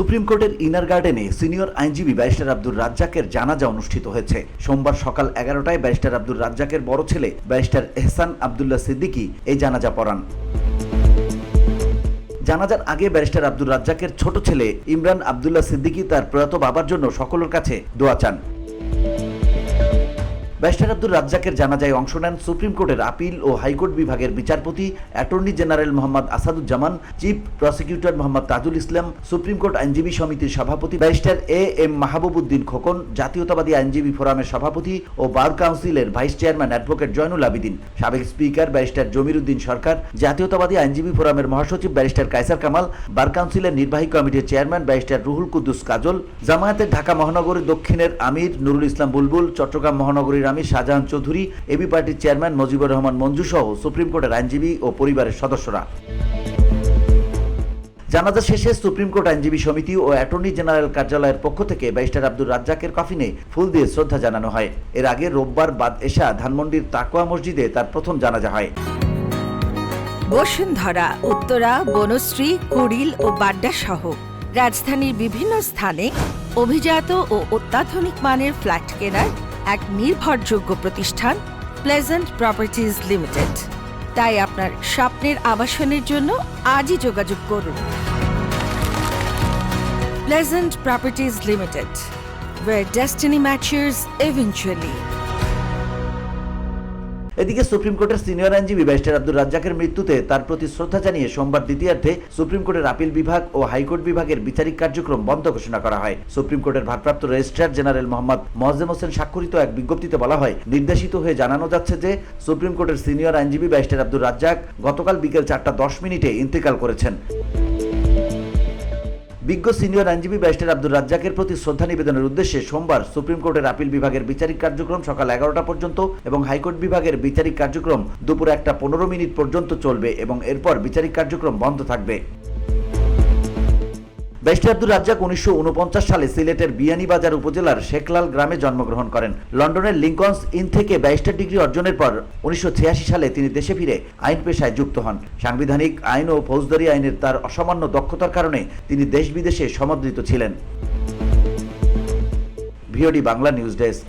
Supreme কোর্টের inner গার্ডেনে senior আইনজীবী ব্যারিস্টার আব্দুর রাজ্জাকের জানাজা অনুষ্ঠিত হয়েছে। সোমবার সকাল 11টায় ব্যারিস্টার আব্দুর রাজ্জাকের বড় ছেলে ব্যারিস্টার এহসান আব্দুল্লাহ সিদ্দিকী এই জানাজা পড়ান। জানাজার আগে ব্যারিস্টার আব্দুর রাজ্জাকের ছোট ছেলে ইমরান আব্দুল্লাহ সিদ্দিকী তার প্রয়াত বাবার জন্য সকলের কাছে দোয়া চান। ব্যারিস্টার আব্দুর রাজ্জাকের জানাজায় অংশ নেন সুপ্রিম কোর্টের আপিল ও হাইকোর্ট বিভাগের বিচারপতি, attorney general Mohammad Asaduzzaman, chief prosecutor Mohammad Tajul Islam, supreme court আইনজীবী সমিতির সভাপতি ব্যারিস্টার এম মাহবুবউদ্দিন খোকন, জাতীয়তাবাদী আইনজীবী ফোরামের সভাপতি ও বার কাউন্সিলের vice chairman advocate Zainul Abedin, সাবেক স্পিকার ব্যারিস্টার জমির উদ্দিন সরকার, জাতীয়তাবাদী আইনজীবী ফোরামের মহাসচিব ব্যারিস্টার কায়সার কামাল, বার কাউন্সিলের নির্বাহী কমিটির চেয়ারম্যান ব্যারিস্টার রুহুল কুদ্দুস কাজল, জামায়াতের ঢাকা মহানগরী দক্ষিণের আমির নুরুল ইসলাম বুলবুল, চট্টগ্রাম মহানগরীর আমির শাহজাহান চৌধুরী, এবি পার্টির চেয়ারম্যান মুজিবুর রহমান মঞ্জু সহ সুপ্রিম কোর্টের আইনজীবী ও পরিবারের সদস্যরা। জানাজা শেষে সুপ্রিম কোর্ট আইনজীবী সমিতি ও অ্যাটর্নি জেনারেল কার্যালয়ের পক্ষ থেকে ব্যারিস্টার আব্দুর রাজ্জাকের কফিনে ফুল দিয়ে শ্রদ্ধা জানানো হয়। এর আগে রোববার বাদ এশা ধানমন্ডির তাকওয়া মসজিদে তার প্রথম জানাজা হয়। বসুন্ধরা, উত্তরা, বনশ্রী, কুড়িল ও বাড্ডা সহ রাজধানীর বিভিন্ন স্থানে অভিজাত ও অত্যাধুনিক মানের ফ্ল্যাট কেনার এক নির্ভরযোগ্য প্রতিষ্ঠান প্লেজেন্ট প্রপার্টিজ লিমিটেড। তাই আপনার স্বপ্নের আবাসনের জন্য আজই যোগাযোগ করুন। Pleasant properties limited, where destiny matches eventually. এদিকে সুপ্রিম কোর্টের সিনিয়র আইনজীবী ব্যারিস্টার আব্দুর রাজ্জাকের মৃত্যুতে তার প্রতি শ্রদ্ধা জানিয়ে সোমবার দ্বিতীয়ার্ধে সুপ্রিম কোর্টের আপিল বিভাগ ও হাইকোর্ট বিভাগের বিচারিক কার্যক্রম বন্ধ ঘোষণা করা হয়। সুপ্রিম কোর্টের ভারপ্রাপ্ত রেজিস্ট্রার জেনারেল মোহাম্মদ মোয়াজ্জেম হোসেন স্বাক্ষরিত এক বিজ্ঞপ্তিতে বলা হয়, নির্দেশিত হয়ে জানানো যাচ্ছে যে সুপ্রিম কোর্টের সিনিয়র আইনজীবী ব্যারিস্টার আব্দুর রাজ্জাক গতকাল বিকেল 4:10 ইন্তেকাল করেছেন। বিজ্ঞ সিনিয়র আইনজীবী ব্যারিস্টার আব্দুর রাজ্জাকের প্রতি শ্রদ্ধা নিবেদনের উদ্দেশ্যে সোমবার সুপ্রিম কোর্টের আপিল বিভাগের বিচারিক কার্যক্রম সকাল 11টা পর্যন্ত এবং হাইকোর্ট বিভাগের বিচারিক কার্যক্রম দুপুর 1:15 পর্যন্ত চলবে এবং এরপর বিচারিক কার্যক্রম বন্ধ থাকবে। ব্যারিস্টার আব্দুর রাজ্জাক 1949 সালে সিলেটের বিয়ানীবাজার উপজেলার শেখলাল গ্রামে জন্মগ্রহণ করেন। লন্ডনের লিঙ্কনস ইন থেকে ব্যারিস্টার ডিগ্রি অর্জনের পর 1986 সালে তিনি দেশে ফিরে আইন পেশায় যুক্ত হন। সাংবিধানিক আইন ও ফৌজদারি আইনের তার অসামান্য দক্ষতার কারণে তিনি দেশ বিদেশে সমাদৃত ছিলেন। VOD Bangla news desk.